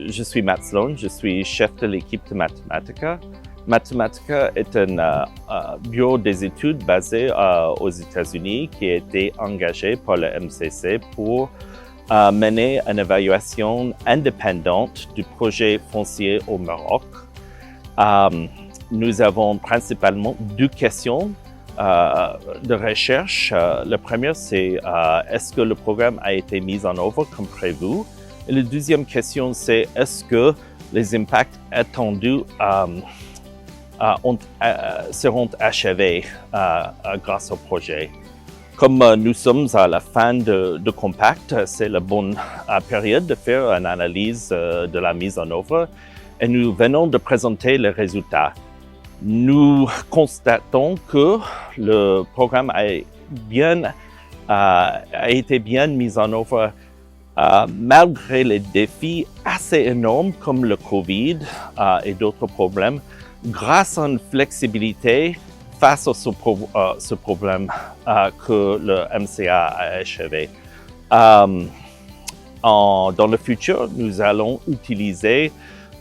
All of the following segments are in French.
je suis Matt Sloan, je suis chef de l'équipe de Mathematica. Mathematica est un bureau des études basé aux États-Unis qui a été engagé par le MCC pour mener une évaluation indépendante du projet foncier au Maroc. Nous avons principalement deux questions de recherche. La première, c'est est-ce que le programme a été mis en œuvre comme prévu? Et la deuxième question, c'est est-ce que les impacts attendus seront achevés grâce au projet? Comme nous sommes à la fin de Compact, c'est la bonne période de faire une analyse de la mise en œuvre et nous venons de présenter les résultats. Nous constatons que le programme a été bien mis en œuvre malgré les défis assez énormes comme le Covid et d'autres problèmes, grâce à une flexibilité face à ce problème que le MCA a achevé. Dans le futur, nous allons utiliser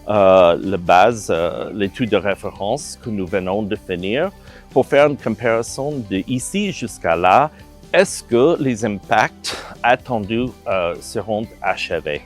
la base, l'étude de référence que nous venons de finir pour faire une comparaison de ici jusqu'à là. Est-ce que les impacts attendus seront achevés?